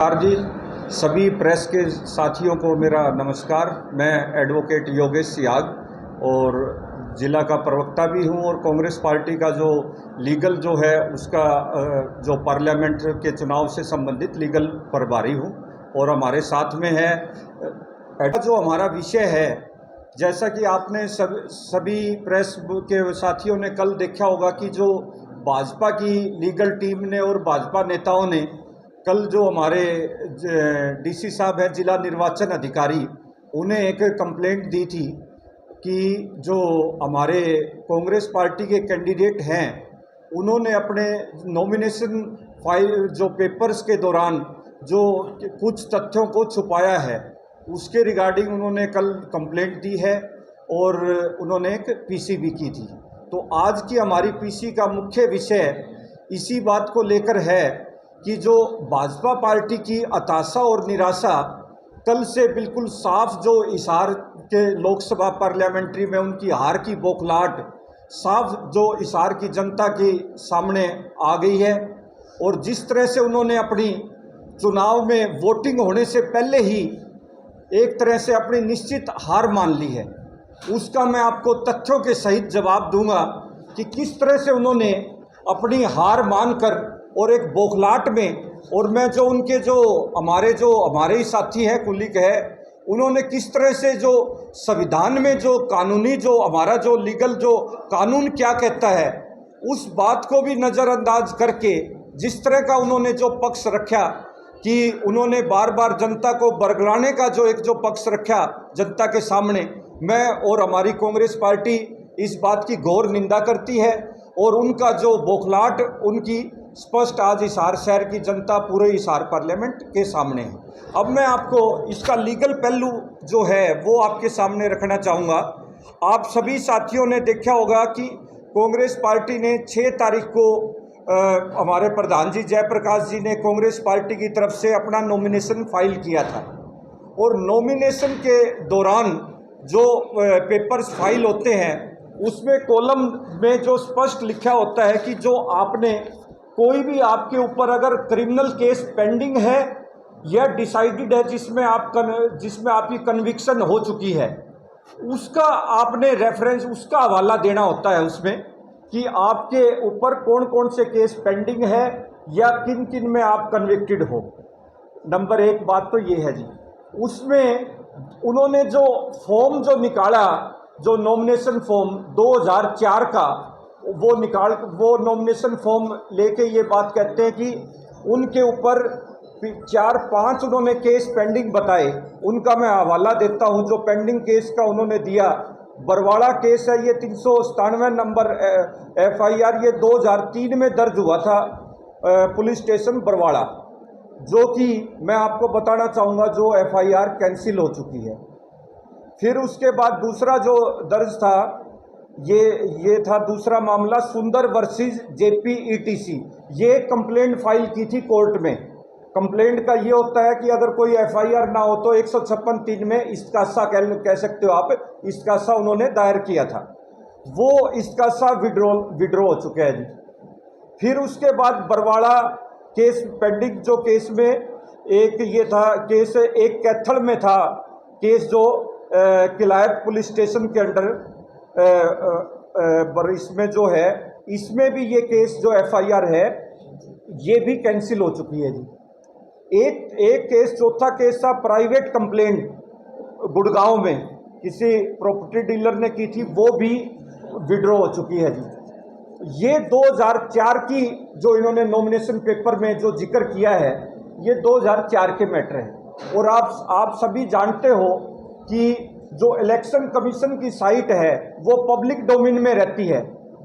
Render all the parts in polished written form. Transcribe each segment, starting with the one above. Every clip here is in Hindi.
नमस्कार जी। सभी प्रेस के साथियों को मेरा नमस्कार। मैं एडवोकेट योगेश सियाग और ज़िला का प्रवक्ता भी हूं और कांग्रेस पार्टी का जो लीगल जो है उसका जो पार्लियामेंट के चुनाव से संबंधित लीगल प्रभारी हूं। और हमारे साथ में है जो हमारा विषय है, जैसा कि आपने सभी प्रेस के साथियों ने कल देखा होगा कि जो भाजपा की लीगल टीम ने और भाजपा नेताओं ने कल जो हमारे डीसी साहब हैं, जिला निर्वाचन अधिकारी, उन्हें एक कंप्लेंट दी थी कि जो हमारे कांग्रेस पार्टी के कैंडिडेट हैं उन्होंने अपने नॉमिनेशन फाइल जो पेपर्स के दौरान जो कुछ तथ्यों को छुपाया है, उसके रिगार्डिंग उन्होंने कल कंप्लेंट दी है और उन्होंने एक पीसी भी की थी। तो आज की हमारी पीसी का मुख्य विषय इसी बात को लेकर है कि जो भाजपा पार्टी की हताशा और निराशा कल से बिल्कुल साफ जो हिसार के लोकसभा पार्लियामेंट्री में उनकी हार की बौखलाहट साफ जो हिसार की जनता के सामने आ गई है और जिस तरह से उन्होंने अपनी चुनाव में वोटिंग होने से पहले ही एक तरह से अपनी निश्चित हार मान ली है, उसका मैं आपको तथ्यों के सहित जवाब दूंगा कि किस तरह से उन्होंने अपनी हार मानकर और एक बौखलाहट में, और मैं जो उनके जो हमारे ही साथी हैं, कुलिक है, उन्होंने किस तरह से जो संविधान में जो कानूनी जो हमारा जो लीगल जो कानून क्या कहता है उस बात को भी नज़रअंदाज करके जिस तरह का उन्होंने जो पक्ष रखा कि उन्होंने बार बार जनता को बरगलाने का जो एक जो पक्ष रखा जनता के सामने, मैं और हमारी कांग्रेस पार्टी इस बात की घोर निंदा करती है और उनका जो बौखलाहट उनकी स्पष्ट आज हिसार शहर की जनता पूरे हिसार पार्लियामेंट के सामने है। अब मैं आपको इसका लीगल पहलू जो है वो आपके सामने रखना चाहूँगा। आप सभी साथियों ने देखा होगा कि कांग्रेस पार्टी ने 6 तारीख को हमारे प्रधान जी जयप्रकाश जी ने कांग्रेस पार्टी की तरफ से अपना नॉमिनेशन फाइल किया था और नॉमिनेशन के दौरान जो पेपर्स फाइल होते हैं उसमें कॉलम में जो स्पष्ट लिखा होता है कि जो आपने कोई भी आपके ऊपर अगर क्रिमिनल केस पेंडिंग है या डिसाइडेड है जिसमें आपकी कन्विक्शन हो चुकी है, उसका आपने रेफरेंस उसका हवाला देना होता है उसमें कि आपके ऊपर कौन कौन से केस पेंडिंग है या किन किन में आप कन्विक्टेड हो। नंबर 1 बात तो ये है जी। उसमें उन्होंने जो फॉर्म जो निकाला, जो नॉमिनेशन फॉर्म 2004 का वो नॉमिनेशन फॉर्म लेके ये बात कहते हैं कि उनके ऊपर 4-5 उन्होंने केस पेंडिंग बताए। उनका मैं हवाला देता हूं जो पेंडिंग केस का उन्होंने दिया। बरवाड़ा केस है, ये 397 नंबर FIR, ये 2003 में दर्ज हुआ था पुलिस स्टेशन बरवाड़ा, जो कि मैं आपको बताना चाहूँगा जो FIR कैंसिल हो चुकी है। फिर उसके बाद दूसरा जो दर्ज था ये था दूसरा मामला सुंदर वर्सेस JP ETC। ये कंप्लेंट फाइल की थी कोर्ट में। कंप्लेंट का ये होता है कि अगर कोई FIR ना हो तो 156(3) में इस्कासा कह सकते हो आप, इस्कासा उन्होंने दायर किया था, वो इस्कासा विड्रॉ हो चुका है जी। फिर उसके बाद बरवाड़ा केस पेंडिंग जो केस में एक ये था केस, एक कैथल में था केस जो किलायत पुलिस स्टेशन के अंडर इसमें जो है, इसमें भी ये केस जो FIR है ये भी कैंसिल हो चुकी है जी। एक केस, चौथा केस था प्राइवेट कंप्लेंट गुड़गांव में किसी प्रॉपर्टी डीलर ने की थी, वो भी विड्रॉ हो चुकी है जी। ये 2004 की जो इन्होंने नॉमिनेशन पेपर में जो जिक्र किया है ये 2004 के मैटर है। और आप सभी जानते हो कि जो इलेक्शन कमीशन की साइट है वो पब्लिक डोमेन में रहती है,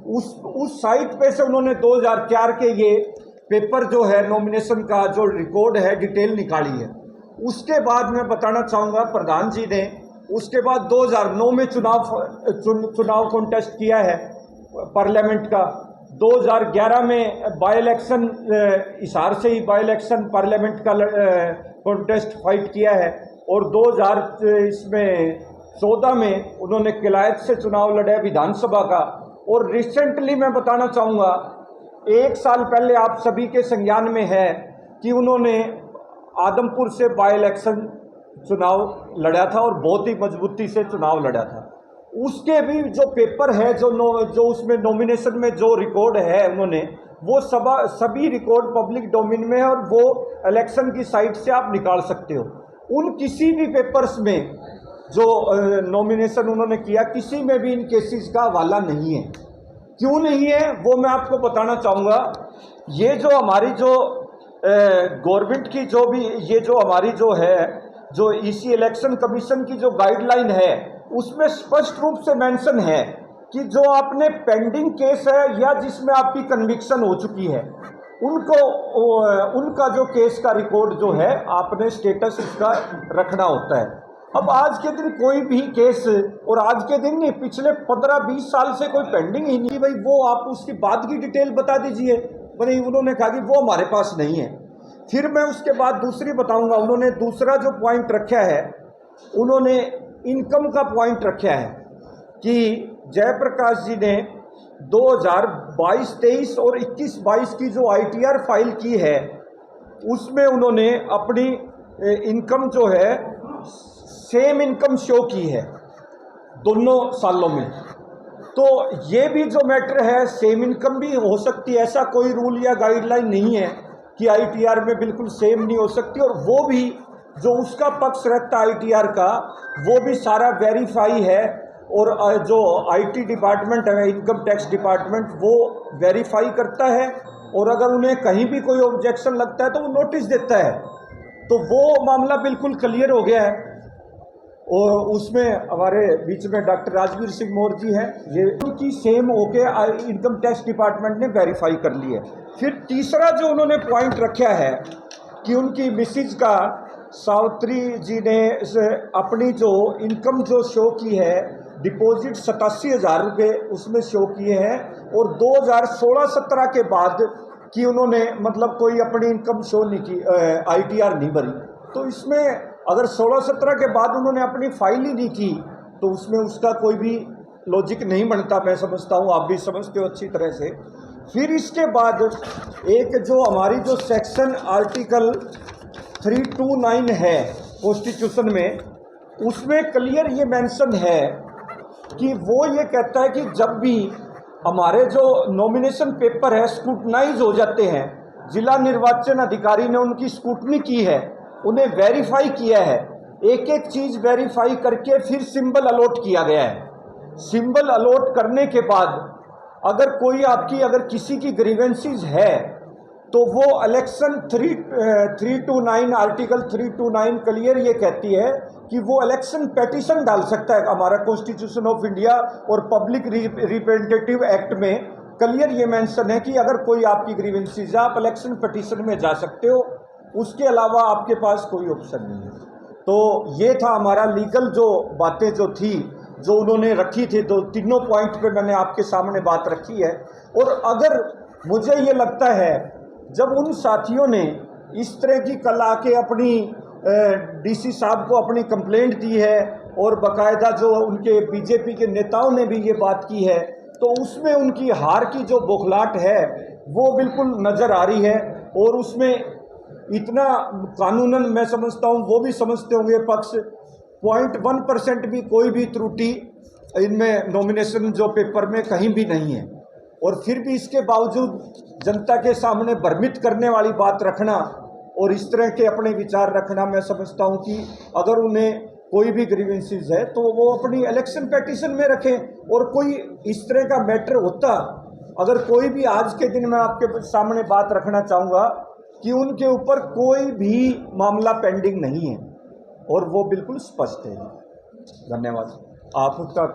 उस साइट पे से उन्होंने 2004 के ये पेपर जो है नॉमिनेशन का जो रिकॉर्ड है डिटेल निकाली है। उसके बाद मैं बताना चाहूँगा प्रधान जी ने उसके बाद 2009 में चुनाव कॉन्टेस्ट किया है पार्लियामेंट का। 2011 में बाई इलेक्शन हिसार से ही बाई इलेक्शन पार्लियामेंट का कॉन्टेस्ट फाइट किया है और 2014 में उन्होंने किलायत से चुनाव लड़े विधानसभा का। और रिसेंटली मैं बताना चाहूँगा 1 साल पहले आप सभी के संज्ञान में है कि उन्होंने आदमपुर से बाई इलेक्शन चुनाव लड़ा था और बहुत ही मजबूती से चुनाव लड़ा था। उसके भी जो पेपर है, जो उसमें नॉमिनेशन में जो रिकॉर्ड है उन्होंने, वो सभी रिकॉर्ड पब्लिक डोमेन में है और वो इलेक्शन की साइट से आप निकाल सकते हो। उन किसी भी पेपर्स में जो नॉमिनेशन उन्होंने किया, किसी में भी इन केसेस का हवाला नहीं है। क्यों नहीं है वो मैं आपको बताना चाहूँगा। ये जो हमारी जो गवर्नमेंट की जो भी ये जो हमारी जो है जो ईसी इलेक्शन कमीशन की जो गाइडलाइन है, उसमें स्पष्ट रूप से मेंशन है कि जो आपने पेंडिंग केस है या जिसमें आपकी कन्विक्शन हो चुकी है, उनका जो केस का रिकॉर्ड जो है आपने स्टेटस उसका रखना होता है। अब आज के दिन कोई भी केस, और आज के दिन नहीं, पिछले 15-20 साल से कोई पेंडिंग ही नहीं, भाई वो आप उसकी बाद की डिटेल बता दीजिए। भाई उन्होंने कहा कि वो हमारे पास नहीं है। फिर मैं उसके बाद दूसरी बताऊंगा। उन्होंने दूसरा जो पॉइंट रखा है, उन्होंने इनकम का पॉइंट रखा है कि जयप्रकाश जी ने 2022-23 और 21-22 की जो ITR फाइल की है, उसमें उन्होंने अपनी इनकम जो है सेम इनकम शो की है दोनों सालों में। तो ये भी जो मैटर है, सेम इनकम भी हो सकती है, ऐसा कोई रूल या गाइडलाइन नहीं है कि ITR में बिल्कुल सेम नहीं हो सकती। और वो भी जो उसका पक्ष रहता है ITR का, वो भी सारा वेरीफाई है। और जो IT डिपार्टमेंट है, इनकम टैक्स डिपार्टमेंट, वो वेरीफाई करता है। और अगर उन्हें कहीं भी कोई ऑब्जेक्शन लगता है तो वो नोटिस देता है। तो वो मामला बिल्कुल क्लियर हो गया है। और उसमें हमारे बीच में डॉक्टर राजवीर सिंह मौर्य जी हैं, ये उनकी सेम होके इनकम टैक्स डिपार्टमेंट ने वेरीफाई कर ली है। फिर तीसरा जो उन्होंने पॉइंट रखा है कि उनकी मिसिज का, सावित्री जी ने अपनी जो इनकम जो शो की है, डिपॉजिट 87,000 रुपये उसमें शो किए हैं। और 2016-17 के बाद कि उन्होंने मतलब कोई अपनी इनकम शो नहीं की, ITR नहीं भरी। तो इसमें अगर 16-17 के बाद उन्होंने अपनी फाइल ही नहीं की तो उसमें उसका कोई भी लॉजिक नहीं बनता, मैं समझता हूँ, आप भी समझते हो अच्छी तरह से। फिर इसके बाद एक जो हमारी जो सेक्शन आर्टिकल 329 है कॉन्स्टिट्यूशन में, उसमें क्लियर ये मेंशन है कि वो ये कहता है कि जब भी हमारे जो नॉमिनेशन पेपर है स्क्रूटनाइज हो जाते हैं, जिला निर्वाचन अधिकारी ने उनकी स्क्रूटनी की है, उन्हें वेरीफाई किया है, एक एक चीज़ वेरीफाई करके फिर सिंबल अलॉट किया गया है। सिंबल अलॉट करने के बाद अगर किसी की ग्रीवेंसीज है तो वो इलेक्शन 329 आर्टिकल 329 क्लियर ये कहती है कि वो इलेक्शन पेटिशन डाल सकता है। हमारा कॉन्स्टिट्यूशन ऑफ इंडिया और पब्लिक रिप्रेजेंटेटिव एक्ट में क्लियर ये मेंशन है कि अगर कोई आपकी ग्रीवेंसीज है, आप इलेक्शन पेटिशन में जा सकते हो। उसके अलावा आपके पास कोई ऑप्शन नहीं है। तो ये था हमारा लीगल जो बातें जो थी, जो उन्होंने रखी थी। तो तीनों पॉइंट पे मैंने आपके सामने बात रखी है। और अगर मुझे ये लगता है जब उन साथियों ने इस तरह की कल आके अपनी DC साहब को अपनी कंप्लेंट दी है और बाकायदा जो उनके बीजेपी के नेताओं ने भी ये बात की है, तो उसमें उनकी हार की जो बौखलाहट है वो बिल्कुल नज़र आ रही है। और उसमें इतना कानूनन मैं समझता हूँ, वो भी समझते होंगे पक्ष, 0.1% भी कोई भी त्रुटि इनमें नॉमिनेशन जो पेपर में कहीं भी नहीं है। और फिर भी इसके बावजूद जनता के सामने भ्रमित करने वाली बात रखना और इस तरह के अपने विचार रखना, मैं समझता हूँ कि अगर उन्हें कोई भी ग्रीवेंसीज है तो वो अपनी इलेक्शन पेटिशन में रखें। और कोई इस तरह का मैटर होता, अगर कोई भी आज के दिन मैं आपके सामने बात रखना चाहूँगा कि उनके ऊपर कोई भी मामला पेंडिंग नहीं है और वो बिल्कुल स्पष्ट है। धन्यवाद आपका।